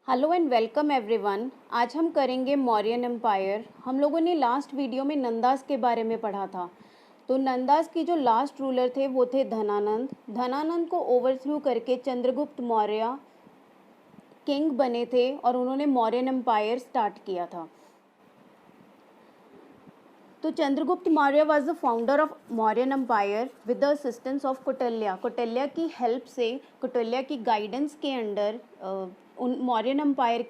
Hello and welcome everyone. आज हम करेंगे मौर्यन एम्पायर। हम लोगों ने लास्ट वीडियो में नंदास के बारे में पढ़ा था। तो नंदास की जो लास्ट रूलर थे वो थे धनानंद। धनानंद को ओवरथ्रू करके चंद्रगुप्त मौर्य किंग बने थे और उन्होंने मौर्यन एम्पायर स्टार्ट किया था। तो Chandragupta Maurya was the founder of Mauryan empire with the assistance of Kautilya. Kautilya की हेल्प से, कौटिल्य की गाइडेंस के अंडर उन मौर्यन एम्पायर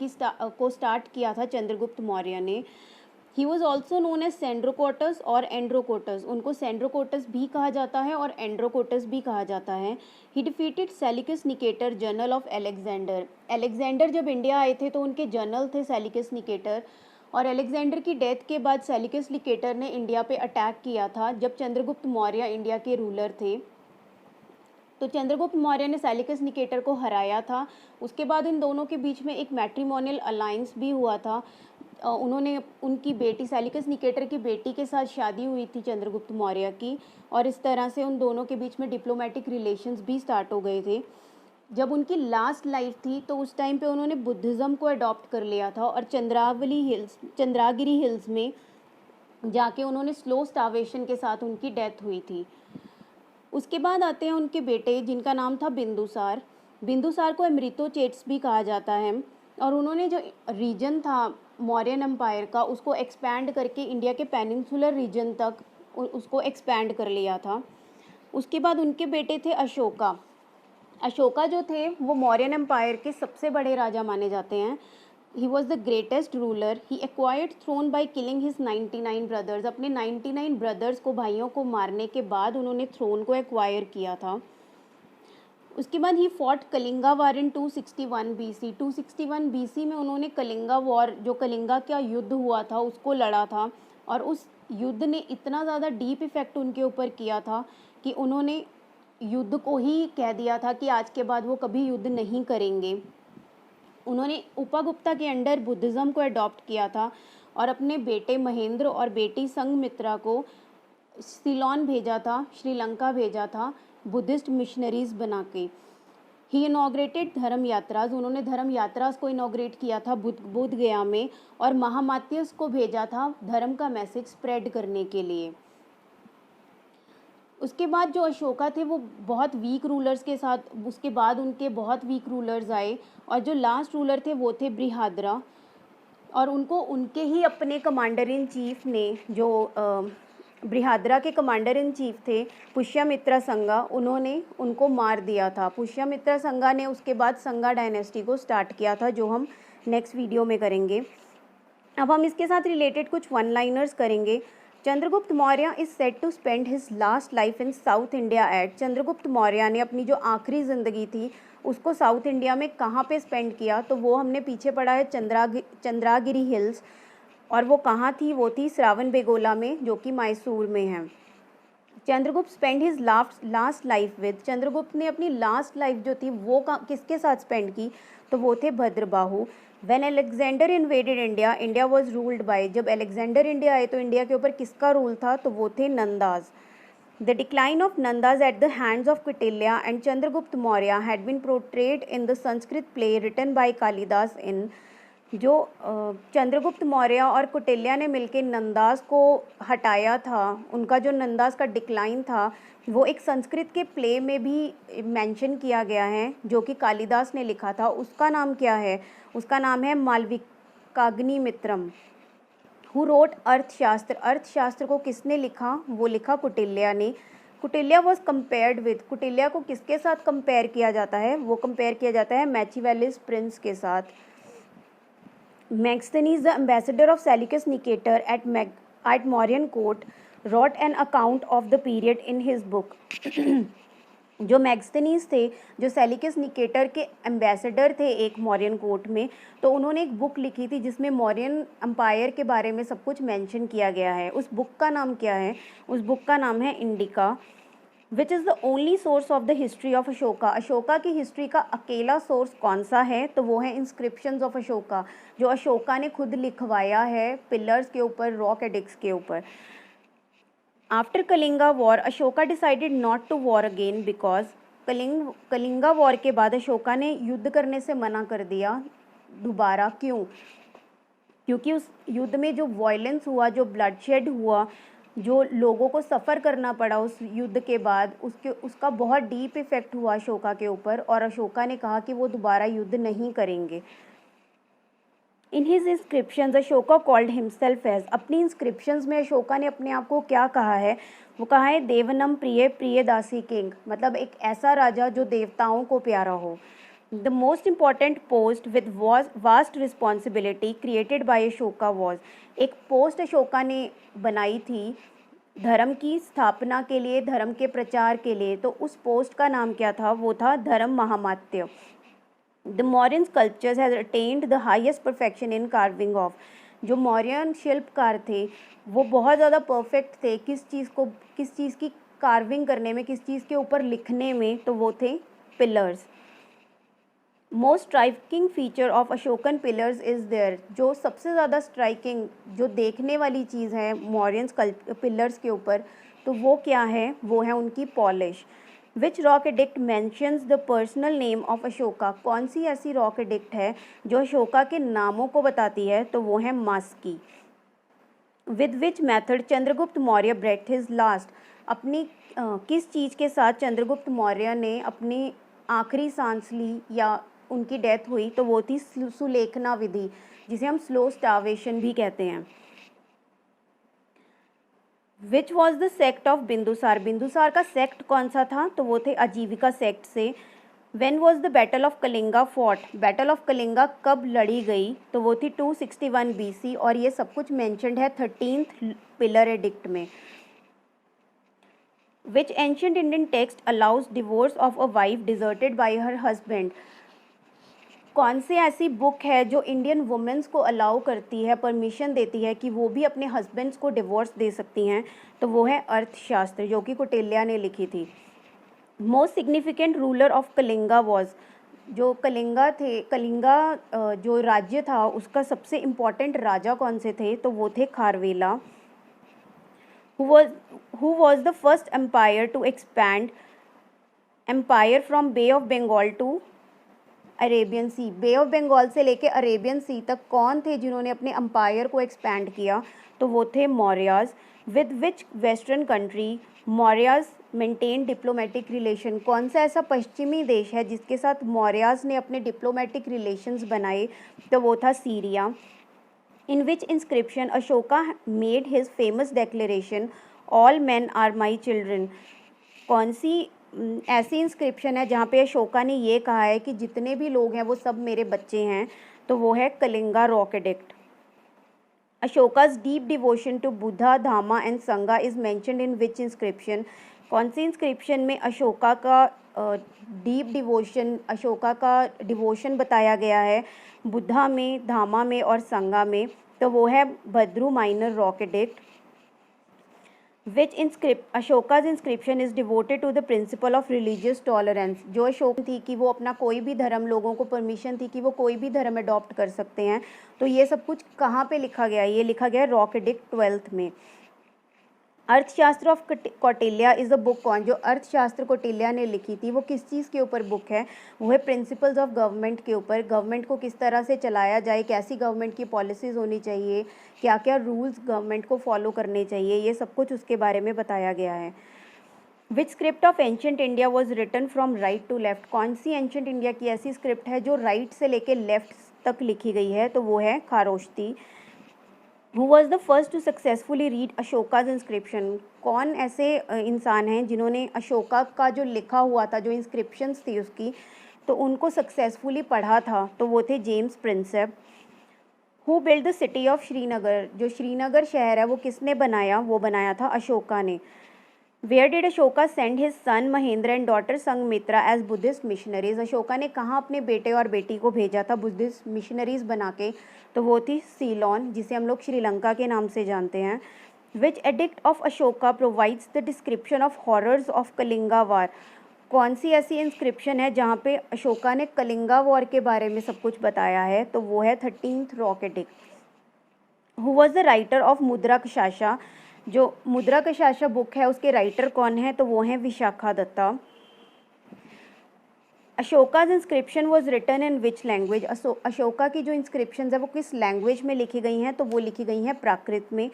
को स्टार्ट किया था चंद्रगुप्त मौर्य ने। He was also known as Sandrocottus और एंड्रोकोटस। उनको सेंड्रोकोटस भी कहा जाता है और एंड्रोकोटस भी कहा जाता है। ही defeated Seleucus Nicator, general of Alexander. Alexander जब इंडिया आए थे तो उनके जनरल थे सेलिकस निकेटर, और एलेक्जेंडर की डेथ के बाद सेलिकस निकेटर ने इंडिया पे अटैक किया था जब चंद्रगुप्त मौर्य इंडिया के रूलर थे। तो चंद्रगुप्त मौर्य ने सेलिकस निकेटर को हराया था। उसके बाद इन दोनों के बीच में एक मैट्रिमोनियल अलायंस भी हुआ था। उन्होंने उनकी बेटी, सेलिकस निकेटर की बेटी के साथ शादी हुई थी चंद्रगुप्त मौर्य की, और इस तरह से उन दोनों के बीच में डिप्लोमेटिक रिलेशंस भी स्टार्ट हो गए थे। जब उनकी लास्ट लाइफ थी तो उस टाइम पे उन्होंने बुद्धिज़्म को अडॉप्ट कर लिया था और चंद्रागिरी हिल्स में जाके उन्होंने स्लो स्टार्वेशन के साथ उनकी डेथ हुई थी। उसके बाद आते हैं उनके बेटे जिनका नाम था बिंदुसार। बिंदुसार को अमृतोचेट्स भी कहा जाता है, और उन्होंने जो रीजन था मौर्यन एम्पायर का उसको एक्सपैंड करके इंडिया के पेनिनसुलर रीजन तक उसको एक्सपैंड कर लिया था। उसके बाद उनके बेटे थे अशोका। अशोका जो थे वो मौर्यन एम्पायर के सबसे बड़े राजा माने जाते हैं। He was the greatest ruler. He acquired throne by killing his 99 brothers. अपने 99 ब्रदर्स को, भाइयों को मारने के बाद उन्होंने थ्रोन को एक्वायर किया था। उसके बाद he fought Kalinga war in 261 BC। 261 BC में उन्होंने कलिंगा वॉर, जो कलिंगा का युद्ध हुआ था, उसको लड़ा था, और उस युद्ध ने इतना ज़्यादा डीप इफेक्ट उनके ऊपर किया था कि उन्होंने युद्ध को ही कह दिया था कि आज के बाद वो कभी युद्ध नहीं करेंगे। उन्होंने उपगुप्ता के अंडर बुद्धिज़्म को अडॉप्ट किया था और अपने बेटे महेंद्र और बेटी संघमित्रा को सिलोन भेजा था, श्रीलंका भेजा था, बुद्धिस्ट मिशनरीज बना के। ही इनॉग्रेटेड धर्म यात्राज। उन्होंने धर्म यात्राज को इनॉग्रेट किया था बुद्ध गया में, और महामात्यस को भेजा था धर्म का मैसेज स्प्रेड करने के लिए। उसके बाद जो अशोका थे वो बहुत वीक रूलर्स के साथ, उसके बाद उनके बहुत वीक रूलर्स आए, और जो लास्ट रूलर थे वो थे बृहद्रा, और उनको उनके ही अपने कमांडर इन चीफ ने, जो बृहद्रा के कमांडर इन चीफ थे पुष्यमित्रा संगा, उन्होंने उनको मार दिया था। पुष्यमित्रा संगा ने उसके बाद संगा डायनेस्टी को स्टार्ट किया था, जो हम नेक्स्ट वीडियो में करेंगे। अब हम इसके साथ रिलेटेड कुछ वन लाइनर्स करेंगे। Chandragupta Maurya is said to spend his last life in South India at. Chandragupta Maurya ने अपनी जो आखिरी ज़िंदगी थी उसको साउथ इंडिया में कहाँ पे स्पेंड किया, तो वो हमने पीछे पढ़ा है चंद्रागिरी हिल्स, और वो कहाँ थी, वो थी श्रावणबेगोला में, जो कि मैसूर में है। Chandragupta spend his last life with. Chandragupta ने अपनी लास्ट लाइफ जो थी वो किसके साथ स्पेंड की, तो वो थे Bhadrabahu. When Alexander invaded India, India was ruled by. जब अलेक्जेंडर इंडिया आए तो इंडिया के ऊपर किसका रूल था, तो वो थे Nandas. The decline of Nandas at the hands of Kautilya and Chandragupta Maurya had been portrayed in the Sanskrit play written by Kalidasa in. जो चंद्रगुप्त मौर्य और कौटिल्य ने मिलकर नंदास को हटाया था, उनका जो नंदास का डिक्लाइन था वो एक संस्कृत के प्ले में भी मेंशन किया गया है, जो कि कालिदास ने लिखा था। उसका नाम क्या है, उसका नाम है मालविकाग्निमित्रम। हु रोट अर्थशास्त्र। अर्थशास्त्र को किसने लिखा, वो लिखा कौटिल्य ने। Kautilya was compared with. Kautilya को किसके साथ कंपेयर किया जाता है, वो कंपेयर किया जाता है मैचिवेलिस प्रिंस के साथ। Megasthenes, the ambassador of Seleucus Nicator at Mauryan court, wrote an account of the period in his book. जो मैगस्थनीज थे, जो सेलिकस निकेटर के एम्बेसडर थे एक मौर्यन कोर्ट में, तो उन्होंने एक बुक लिखी थी जिसमें मौर्यन एम्पायर के बारे में सब कुछ मेंशन किया गया है। उस बुक का नाम क्या है, उस बुक का नाम है indica. Which is the only source of the history of Ashoka. Ashoka की हिस्ट्री का अकेला सोर्स कौन सा है, तो वो है इंस्क्रिप्शंस ऑफ अशोका, जो अशोका ने खुद लिखवाया है पिलर्स के ऊपर, रॉक एडिक्स के ऊपर। After Kalinga war Ashoka decided not to war again because Kalinga war के बाद अशोका ने युद्ध करने से मना कर दिया, दोबारा, क्यों? क्योंकि उस युद्ध में जो वॉयलेंस हुआ, जो ब्लडशेड हुआ, जो लोगों को सफ़र करना पड़ा उस युद्ध के बाद, उसका बहुत डीप इफ़ेक्ट हुआ अशोका के ऊपर, और अशोका ने कहा कि वो दोबारा युद्ध नहीं करेंगे। In his inscriptions Ashoka called himself as, अपनी इंस्क्रिप्शंस में अशोका ने अपने आप को क्या कहा है? वो कहा है देवनम प्रिय प्रियदासी किंग, मतलब एक ऐसा राजा जो देवताओं को प्यारा हो। The most important post with vast responsibility created by Ashoka was, एक पोस्ट अशोका ने बनाई थी धर्म की स्थापना के लिए, धर्म के प्रचार के लिए। तो उस पोस्ट का नाम क्या था? वो था धर्म महामात्य। The Mauryan sculptures has attained the highest perfection in carving of, जो मौर्यन शिल्पकार थे वो बहुत ज़्यादा परफेक्ट थे किस चीज़ की कार्विंग करने में, किस चीज़ के ऊपर लिखने में? तो वो थे pillars. Most striking feature of Ashokan pillars is their, जो सबसे ज़्यादा स्ट्राइकिंग, जो देखने वाली चीज़ है मौर्यन पिलर्स के ऊपर, तो वो क्या है? वो है उनकी polish. Which rock edict mentions the personal name of Ashoka, कौन सी ऐसी रॉक एडिक्ट है जो अशोका के नामों को बताती है? तो वो है Maski. With which method Chandragupta Maurya breathe his last, अपनी किस चीज़ के साथ चंद्रगुप्त मौर्य ने अपनी आखिरी सांस ली या उनकी डेथ हुई? तो वो थी सुलेखना विधि, जिसे हम स्लो स्टार्वेशन भी कहते हैं। Which was the sect of Bindusara, Bindusara का सेक्ट कौन सा था? तो वो थे आजीविका सेक्ट से। When was the battle of Kalinga fought, battle of Kalinga कब लड़ी गई? तो वो थी 261 BC, और ये सब कुछ मैंशनड है 13th पिलर एडिक्ट में। Which ancient Indian text allows divorce of a wife deserted by her husband, कौन सी ऐसी बुक है जो इंडियन वुमेंस को अलाउ करती है, परमिशन देती है कि वो भी अपने हस्बैंड्स को डिवोर्स दे सकती हैं? तो वो है अर्थशास्त्र, जो कि कौटिल्या ने लिखी थी। Most significant ruler of Kalinga was, जो कलिंगा जो राज्य था उसका सबसे इम्पॉर्टेंट राजा कौन से थे? तो वो थे Kharavela. Who was the first empire to expand empire from Bay of Bengal to Arabian Sea, Bay of Bengal से लेके अरेबियन सी तक कौन थे जिन्होंने अपने अम्पायर को एक्सपैंड किया? तो वो थे Mauryas. With which western country Mauryas maintain diplomatic relation, कौन सा ऐसा पश्चिमी देश है जिसके साथ मौर्याज ने अपने डिप्लोमेटिक रिलेशंस बनाए? तो वो था Syria. In which inscription Ashoka made his famous declaration all men are my children, कौन सी ऐसी इंस्क्रिप्शन है जहाँ पे अशोका ने ये कहा है कि जितने भी लोग हैं वो सब मेरे बच्चे हैं? तो वो है Kalinga rock edict. Ashoka's deep devotion to Buddha Dhamma and Sangha is mentioned in which inscription, कौन सी इंस्क्रिप्शन में अशोका का डीप डिवोशन, अशोका का डिवोशन बताया गया है? बुद्धा में, धामा में और संगा में। तो वो है Bhabru minor rock edict. Which Ashoka's inscription is devoted to the principle of religious tolerance, जो अशोक थी कि वो अपना कोई भी धर्म, लोगों को परमिशन थी कि वो कोई भी धर्म अडॉप्ट कर सकते हैं। तो ये सब कुछ कहाँ पे लिखा गया है? ये लिखा गया है रॉक एडिक्ट 12th में। अर्थशास्त्र of Kautilya is a book कौन, जो अर्थशास्त्र कौटिल्या ने लिखी थी वो किस चीज़ के ऊपर बुक है? वो है प्रिंसिपल्स ऑफ गवर्नमेंट के ऊपर, गवर्नमेंट को किस तरह से चलाया जाए, कैसी गवर्नमेंट की पॉलिसीज़ होनी चाहिए, क्या क्या रूल्स गवर्नमेंट को फॉलो करने चाहिए, ये सब कुछ उसके बारे में बताया गया है। Which script of ancient India was written from right to left, कौन सी एंशियंट इंडिया की ऐसी स्क्रिप्ट है जो राइट से लेके लेफ्ट तक लिखी गई है? तो वो है Kharosthi. Who was the first to successfully read Ashoka's inscription, कौन ऐसे इंसान हैं जिन्होंने अशोका का जो लिखा हुआ था, जो इंस्क्रिप्शंस थी उसकी, तो उनको सक्सेसफुली पढ़ा था? तो वो थे James Prinsep. Who build the city of Srinagar, जो श्रीनगर शहर है वो किसने बनाया? वो बनाया था अशोका ने। Where did Ashoka send his son Mahendra and daughter Sanghamitra as Buddhist missionaries, Ashoka ने कहाँ अपने बेटे और बेटी को भेजा था बुद्धिस्ट मिशनरीज बना के? तो वो थी सीलोन, जिसे हम लोग श्रीलंका के नाम से जानते हैं। Which edict of Ashoka provides the description of horrors of Kalinga war, कौन सी ऐसी इंस्क्रिप्शन है जहाँ पे अशोका ने कलिंगा वॉर के बारे में सब कुछ बताया है? तो वो है 13th rock edict. Who was the writer of मुद्रा कशाशा, जो मुद्रा कशाशा बुक है उसके राइटर कौन है? तो वो हैं Vishakha Datta. Ashoka's inscription was written in which language, Ashoka की जो इंस्क्रिप्शन है वो किस लैंग्वेज में लिखी गई हैं, तो वो लिखी गई हैं प्राकृत में।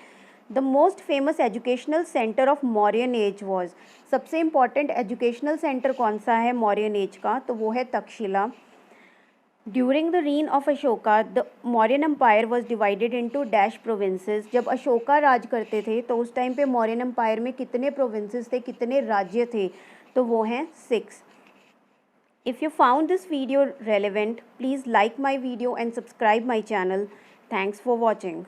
The most famous educational centre of Mauryan age was, सबसे इम्पॉर्टेंट एजुकेशनल सेंटर कौन सा है मौर्यन एज का, तो वो है Takshashila. During the reign of Ashoka the Mauryan empire was divided into dash provinces, जब अशोका राज करते थे तो उस टाइम पे मौर्यन एम्पायर में कितने प्रोविंसेस थे, कितने राज्य थे, तो वो हैं 6। If you found this video relevant, please like my video and subscribe my channel. Thanks for watching.